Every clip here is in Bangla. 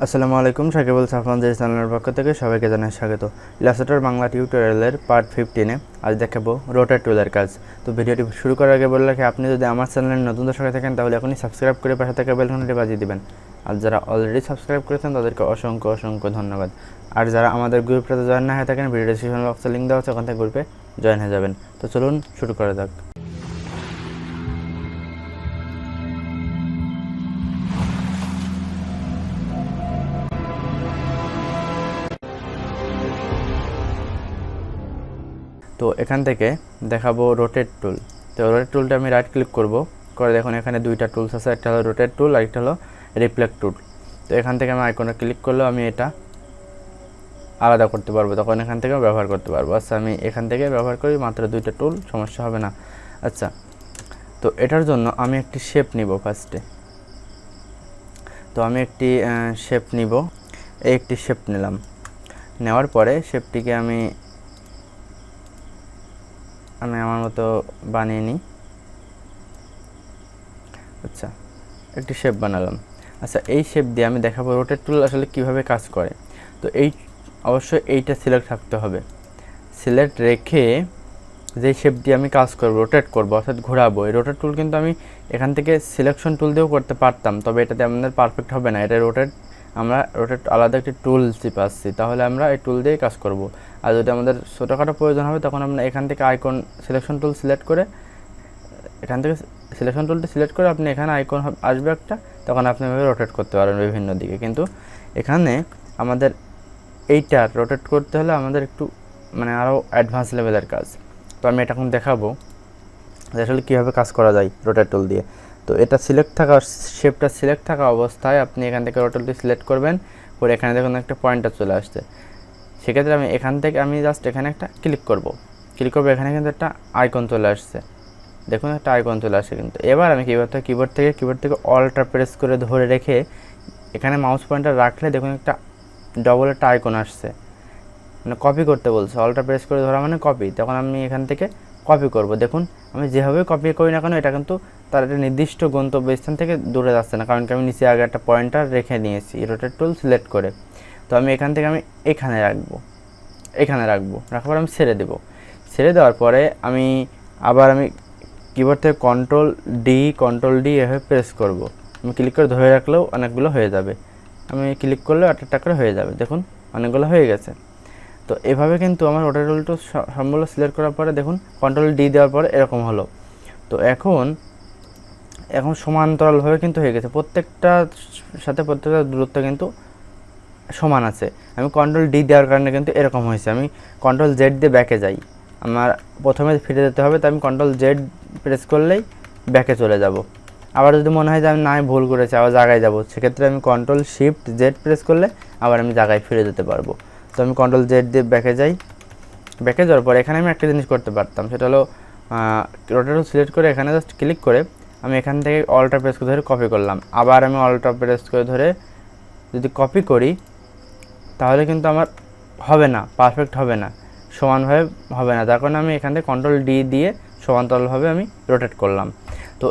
আসসালামু আলাইকুম, সাকিবুল সাফওয়ান চ্যানেলের পক্ষ থেকে সবাইকে জানাই স্বাগত। ইলাস্ট্রেটর বাংলা টিউটোরিয়ালের পার্ট 15-এ আজ দেখাবো রোটেট টুলের কাজ। তো ভিডিওটি শুরু করার আগে বলে রাখি, আপনি যদি আমার চ্যানেলের নতুন দর্শক থাকেন তাহলে এখনই সাবস্ক্রাইব করে পাশে থাকা বেল ঘন্টাটি বাজিয়ে দিবেন। আর যারা অলরেডি সাবস্ক্রাইব করেছেন তাদেরকে অসংখ্য অসংখ্য ধন্যবাদ। আর যারা আমাদের গ্রুপটাতে জয়েন না হয়ে থাকেন, ভিডিও ডিসক্রিপশন বক্সে লিঙ্ক দেওয়া আছে, ওখান থেকে গ্রুপে জয়েন হয়ে যাবেন। তো চলুন শুরু করা যাক। তো এখান থেকে দেখাবো রোটেট টুল। তো রোটেট টুলটা আমি রাইট ক্লিক করব, করে দেখুন এখানে দুইটা টুলস আছে, একটা হলো রোটেট টুল আর একটা হলো রিফ্লেক্ট টুল। তো এখান থেকে আমি আইকনে ক্লিক করলেও আমি এটা আলাদা করতে পারবো, তখন এখান থেকেও ব্যবহার করতে পারবো। আচ্ছা, আমি এখান থেকে ব্যবহার করি মাত্র দুইটা টুল, সমস্যা হবে না। আচ্ছা, তো এটার জন্য আমি একটি শেপ নিব ফার্স্টে। তো আমি একটি শেপ নিব, এই একটি শেপ নিলাম। নেওয়ার পরে শেপটিকে আমি আমার মতো বানিয়ে নিই। আচ্ছা, একটি শেপ বানালাম। আচ্ছা, এই শেপ দিয়ে আমি দেখাবো রোটেট টুল আসলে কিভাবে কাজ করে। তো অবশ্যই এইটা সিলেক্ট থাকতে হবে। সিলেক্ট রেখে যেই শেপ দিয়ে আমি কাজ করব, রোটেট করব অর্থাৎ ঘোরাবো, এই রোটেট টুল কিন্তু আমি এখান থেকে সিলেকশন টুল দিয়েও করতে পারতাম, তবে এটাতে আমাদের পারফেক্ট হবে না। এটা আমরা রোটেট আলাদা একটি টুল পাচ্ছি, তাহলে আমরা এই টুল দিয়েই কাজ করব। আর যদি আমাদের ছোটোখাটো প্রয়োজন হবে তখন আমরা এখান থেকে আইকন সিলেকশন টুল সিলেক্ট করে, এখান থেকে সিলেকশন টুলটি সিলেক্ট করে আপনি এখানে আইকন আসবে একটা, তখন আপনি এভাবে রোটেট করতে পারবেন বিভিন্ন দিকে। কিন্তু এখানে আমাদের এইটা রোটেট করতে হলে আমাদের একটু আরও অ্যাডভান্স লেভেলের কাজ। তো আমি এটা এখন দেখাবো যে আসলে কীভাবে কাজ করা যায় রোটেট টুল দিয়ে। তো এটা শেপটা সিলেক্ট থাকা অবস্থায় আপনি এখান থেকে রোটেটটি সিলেক্ট করবেন, করে এখানে দেখুন একটা পয়েন্টার চলে আসছে। সেক্ষেত্রে আমি এখান থেকে জাস্ট এখানে একটা ক্লিক করব, এখানে কিন্তু একটা আইকন চলে আসছে, দেখুন একটা আইকন চলে আসে। কিন্তু এবার আমি কিবোর্ড থেকে অলটা প্রেস করে ধরে রেখে এখানে মাউস পয়েন্টার রাখলে দেখুন একটা ডবল একটা আইকন আসছে, কপি করতে বলছে। অলটা প্রেস করে ধরা মানে কপি, তখন আমি এখান থেকে কপি করব। দেখুন আমি যেভাবে কপি করি না কেন, এটা কিন্তু তার একটা নির্দিষ্ট গন্তব্যস্থান থেকে দূরে যাচ্ছে না, কারণ কি আমি নিচে আগে একটা পয়েন্টার রেখে নিয়েছি রোটেট টুল সিলেক্ট করে। তো আমি এখান থেকে এখানে রাখার পর আমি ছেড়ে দেওয়ার পরে আমি কিবোর্ড থেকে কন্ট্রোল ডি এভাবে প্রেস করব। আমি ক্লিক করে ধরে রাখলেও অনেকগুলো হয়ে যাবে, আমি ক্লিক করলেও একটা করে হয়ে যাবে। দেখুন অনেকগুলো হয়ে গেছে। তো এভাবে কিন্তু আমার রোটেট টুলটা সম্পূর্ণ সিলেক্ট করার পরে দেখুন কন্ট্রোল ডি দেওয়ার পরে এরকম হলো। তো এখন সমান্তরালভাবে কিন্তু হয়ে গেছে, প্রত্যেকটার দূরত্ব কিন্তু সমান আছে। আমি কন্ট্রোল ডি দেওয়ার কারণে কিন্তু এরকম হয়েছে। আমি কন্ট্রোল জেড দিয়ে ব্যাকে যাই, আমার প্রথমে ফিরে যেতে হবে, তো আমি কন্ট্রোল জেড প্রেস করলেই ব্যাকে চলে যাব। আবার যদি মনে হয় যে আমি ভুল করেছি, আবার জায়গায় যাব, সেক্ষেত্রে আমি কন্ট্রোল শিফট জেড প্রেস করলে আবার আমি জায়গায় ফিরে যেতে পারবো। তো আমি কন্ট্রোল জেড দিয়ে ব্যাকে যাওয়ার পর এখানে আমি একটা জিনিস করতে পারতাম, সেটা হলো রোটেট সিলেক্ট করে এখানে জাস্ট ক্লিক করে আমি এখান থেকে অলটা প্রেস করে ধরে কপি করলাম। আবার আমি অলটা প্রেস করে ধরে যদি কপি করি তাহলে কিন্তু আমার হবে না, পারফেক্ট হবে না, সমানভাবে হবে না। তার কারণে আমি এখান থেকে কন্ট্রোল ডি দিয়ে সমান্তরালভাবে আমি রোটেট করলাম। তো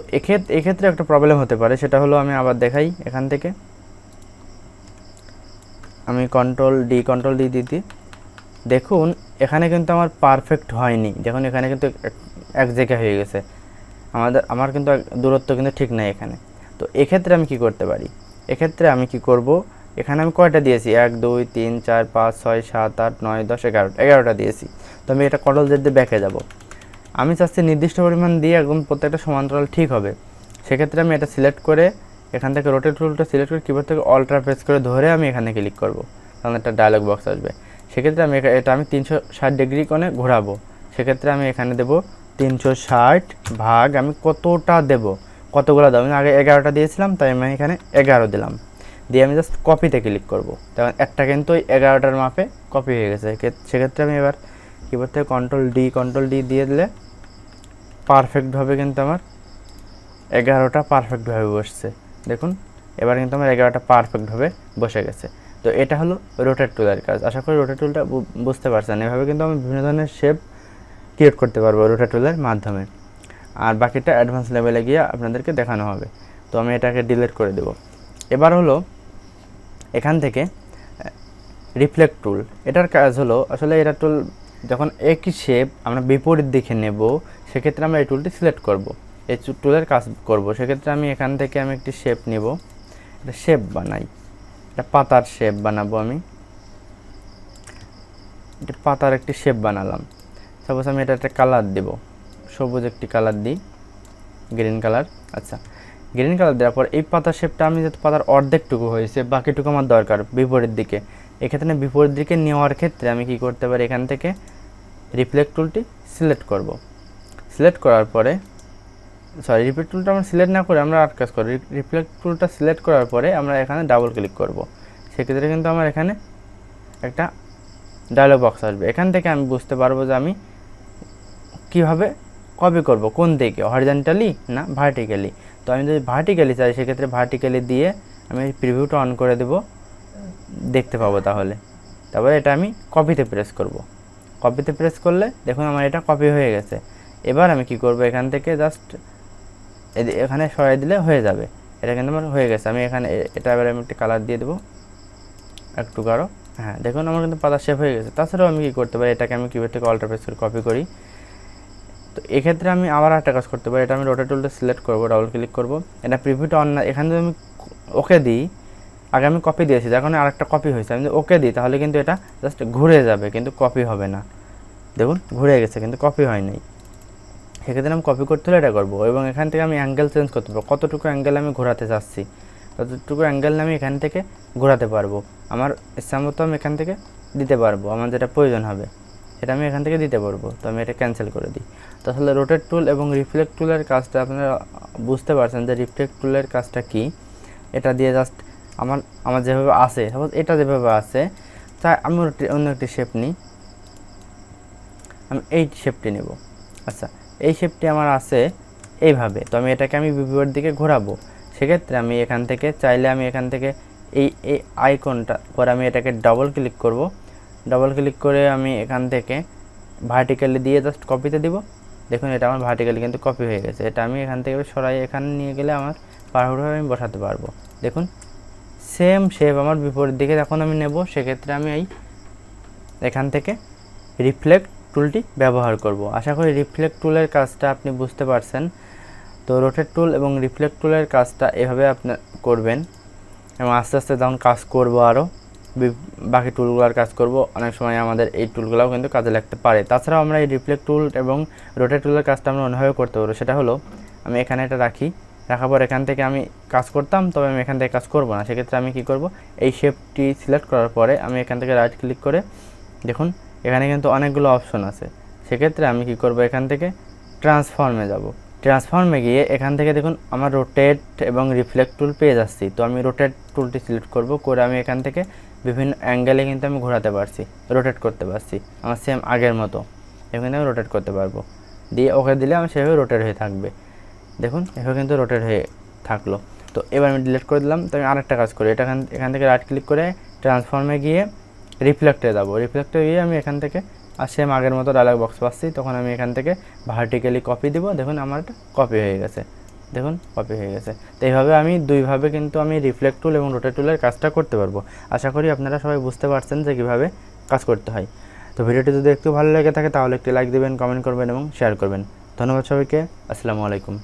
এক্ষেত্রে একটা প্রবলেম হতে পারে, সেটা হলো আমি আবার দেখাই। এখান থেকে আমি কন্ট্রোল ডি দিতে দেখুন এখানে কিন্তু আমার পারফেক্ট হয়নি, দেখুন এখানে কিন্তু এক জায়গায় হয়ে গেছে, আমার কিন্তু দূরত্ব কিন্তু ঠিক নাই এখানে। তো এক্ষেত্রে আমি কি করতে পারি, কি করব, এখানে আমি কয়টা দিয়েছি 1 2 3 4 5 6 7 8 9 10 11টা দিয়েছি। তো আমি এটা কন্ট্রোল জেড দিয়ে ব্যাকে যাব। আমি চাচ্ছি নির্দিষ্ট পরিমাণ দিয়ে একদম প্রত্যেকটা সমান্তরাল ঠিক হবে। সেক্ষেত্রে আমি এটা সিলেক্ট করে এখান থেকে রোটেট টুলটা সিলেক্ট করে কিবোর্ড থেকে অল্ট্রা প্রেস করে ধরে আমি এখানে ক্লিক করব, তাহলে একটা ডায়লগ বক্স আসবে। সেক্ষেত্রে আমি 360 ডিগ্রি কোণে ঘোরাবো। সেক্ষেত্রে আমি এখানে দেব 360 ভাগ, আমি কতগুলো দেবো, আমি আগে 11টা দিয়েছিলাম, তাই আমি এখানে 11 দিলাম, দিয়ে আমি জাস্ট কপিতে ক্লিক করব। তখন একটা কিন্তু ওই 11টার মাপে কপি হয়ে গেছে। সেক্ষেত্রে আমি এবার কিবোর্ড থেকে কন্ট্রোল ডি দিয়ে দিলে পারফেক্টভাবে কিন্তু আমার 11টা পারফেক্টভাবে বসছে। দেখুন এবার কিন্তু আমার 11টা পারফেক্টভাবে বসে গেছে। তো এটা হলো রোটেট টুলের কাজ। আশা করি রোটেট টুলটা বুঝতে পারছেন। এভাবে কিন্তু আমি বিভিন্ন ধরনের শেপ ক্রিয়েট করতে পারবো রোটেট টুলের মাধ্যমে, আর বাকিটা অ্যাডভান্স লেভেলে গিয়ে আপনাদেরকে দেখানো হবে। তো আমি এটাকে ডিলিট করে দেব। এবার হলো এখান থেকে রিফ্লেক্ট টুল, এটার কাজ হলো আসলে এটা টুল যখন একই শেপ আমরা বিপরীত দিকে নেব সেক্ষেত্রে আমরা এই টুলটি সিলেক্ট করব, এই টুলের কাজ করব। সেক্ষেত্রে আমি এখান থেকে আমি একটি শেপ নিব, এটা শেপ বানাই, এটা পাতার শেপ বানাবো। আমি এটা পাতার একটি শেপ বানালাম। সাপোজ আমি এটা একটা কালার দেব, সবুজ একটি কালার দিই, গ্রিন কালার। আচ্ছা, গ্রিন কালার দেওয়ার পর এই পাতার শেপটা আমি যেহেতু পাতার অর্ধেকটুকু হয়েছে, বাকিটুকু আমার দরকার বিপরীত দিকে। এক্ষেত্রে বিপরীত দিকে নেওয়ার ক্ষেত্রে আমি কি করতে পারি, এখান থেকে রিফ্লেক্ট টুলটি সিলেক্ট করব। সিলেক্ট করার পরে রিফ্লেক্ট টুলটা আমরা সিলেক্ট না করে আমরা আট কাজ করি, রিফ্লেক্ট টুলটা সিলেক্ট করার পরে আমরা এখানে ডাবল ক্লিক করব। সেক্ষেত্রে কিন্তু আমার এখানে একটা ডায়লগ বক্স আসবে। এখান থেকে আমি বুঝতে পারবো যে আমি কীভাবে কপি করব, কোন দিকে, হরিজন্টালি না ভার্টিক্যালি। তো আমি যদি ভার্টিক্যালি চাই সেক্ষেত্রে ভার্টিক্যালি দিয়ে আমি প্রিভিউটা অন করে দেব, দেখতে পাবো। তারপরে এটা আমি কপিতে প্রেস করব। কপিতে প্রেস করলে দেখুন আমার এটা কপি হয়ে গেছে। এবার আমি কি করব, এখান থেকে জাস্ট এখানে সরাই দিলে হয়ে যাবে। এটা কিন্তু আমার হয়ে গেছে। আমি এখানে এটা এবার আমি একটা কালার দিয়ে দেবো একটু গাঢ়। হ্যাঁ, দেখুন আমার কিন্তু পাতা শেপ হয়ে গেছে। তাছাড়াও আমি কী করতে পারি, এটাকে আমি কিবোর্ড থেকে অল্টার প্রেস করে কপি করি। তো এক্ষেত্রে আমি আবার একটা কাজ করতে পারি, এটা আমি রোটেট টুলটা সিলেক্ট করব, ডাবল ক্লিক করব, এটা প্রিভিউটা অন না, এখানে যদি আমি ওকে দিই, আগে আমি কপি দিয়েছি, এখন আরেকটা কপি হয়েছে, আমি যদি ওকে দিই তাহলে কিন্তু এটা জাস্ট ঘুরে যাবে, কিন্তু কপি হবে না। দেখুন ঘুরে গেছে কিন্তু কপি হয় নাই। সেক্ষেত্রে আমি কপি করতে হলে এটা করবো, এবং এখান থেকে আমি অ্যাঙ্গেল চেঞ্জ করতে পারবো, কতটুকু অ্যাঙ্গেল আমি ঘোরাতে চাচ্ছি ততটুকু অ্যাঙ্গেল আমি এখান থেকে ঘোরাতে পারবো। আমার ইচ্ছা মতো আমি এখান থেকে দিতে পারবো, আমার যেটা প্রয়োজন হবে সেটা আমি এখান থেকে দিতে পারবো। তো আমি এটা ক্যান্সেল করে দিই। তো আসলে রোটেট টুল এবং রিফ্লেক্ট টুলের কাজটা আপনারা বুঝতে পারছেন যে রিফ্লেক্ট টুলের কাজটা কি। এটা দিয়ে জাস্ট আমার যেভাবে আছে, সাপোজ এটা যেভাবে আছে, তাই আমি অন্য একটি শেপ নিই, আমি এই শেপটি নেব। আচ্ছা, এই শেপটি আমার আছে এইভাবে, তো আমি এটাকে আমি বিপরীত দিকে ঘোরাবো। সেক্ষেত্রে আমি এখান থেকে চাইলে আমি এখান থেকে এই আইকনটা পরে আমি এটাকে ডাবল ক্লিক করব। ডাবল ক্লিক করে আমি এখান থেকে ভার্টিক্যালি দিয়ে জাস্ট কপিতে দিব। দেখুন এটা আমার ভার্টিক্যালি কিন্তু কপি হয়ে গেছে। এটা আমি এখান থেকে সরাই এখানে নিয়ে গেলে আমার পারফেক্টভাবে আমি বসাতে পারবো। দেখুন সেম শেপ আমার বিপরীত দিকে যখন আমি নেব, সেক্ষেত্রে আমি এখান থেকে রিফ্লেক্ট টুলটি ব্যবহার করব। আশা করি রিফ্লেক্ট টুলের কাজটা আপনি বুঝতে পারছেন। তো রোটেট টুল এবং রিফ্লেক্ট টুলের কাজটা এভাবে আপনি করবেন, এবং আস্তে আস্তে যখন কাজ করব আরও বাকি টুলগুলোর কাজ করব, অনেক সময় আমাদের এই টুলগুলোও কিন্তু কাজে লাগতে পারে। তাছাড়াও আমরা এই রিফ্লেক্ট টুল এবং রোটেট টুলের কাজটা আমরা অন্যভাবে করতে পারবো। সেটা হলো আমি এখানে এটা রাখার পর এখান থেকে আমি কাজ করতাম, তবে আমি এখান থেকে কাজ করব না। সেক্ষেত্রে আমি কি করব, এই শেপটি সিলেক্ট করার পরে আমি এখান থেকে রাইট ক্লিক করে, দেখুন এখানে কিন্তু অনেকগুলো অপশন আছে। সেক্ষেত্রে আমি কি করব, এখান থেকে ট্রান্সফর্মে যাব। ট্রান্সফর্মে গিয়ে এখান থেকে দেখুন আমার রোটেট এবং রিফ্লেক্ট টুল পেয়ে যাচ্ছি। তো আমি রোটেট টুলটি সিলেক্ট করব, করে আমি এখান থেকে বিভিন্ন অ্যাঙ্গেলে কিন্তু আমি ঘোরাতে পারছি, রোটেট করতে পারছি আমার সেম আগের মতো। এখানে আমি রোটেট করতে পারবো, দিয়ে ওকে দিলে আমি সেভাবে রোটেট হয়ে থাকবে। দেখুন এভাবে কিন্তু রোটেট হয়ে থাকলো। তো এবার আমি ডিলিট করে দিলাম। তো আমি আরেকটা কাজ করি, এটা এখান থেকে রাইট ক্লিক করে ট্রান্সফর্মে গিয়ে রিফ্লেক্টে যাব। রিফ্লেক্টে গিয়ে আমি এখান থেকে আর সেম আগের মতো ডায়লগ বক্স পাচ্ছি, তখন আমি এখান থেকে ভার্টিক্যালি কপি দিব। দেখুন আমার এটা কপি হয়ে গেছে, দেখুন কপি হয়ে গেছে। তো এইভাবে আমি দুইভাবে কিন্তু আমি রিফ্লেক্ট টুল এবং রোটেট টুলের কাজটা করতে পারবো। আশা করি আপনারা সবাই বুঝতে পারছেন যে কীভাবে কাজ করতে হয়। তো ভিডিওটি যদি একটু ভালো লেগে থাকে তাহলে একটি লাইক দেবেন, কমেন্ট করবেন এবং শেয়ার করবেন। ধন্যবাদ সবাইকে। আসসালামু আলাইকুম।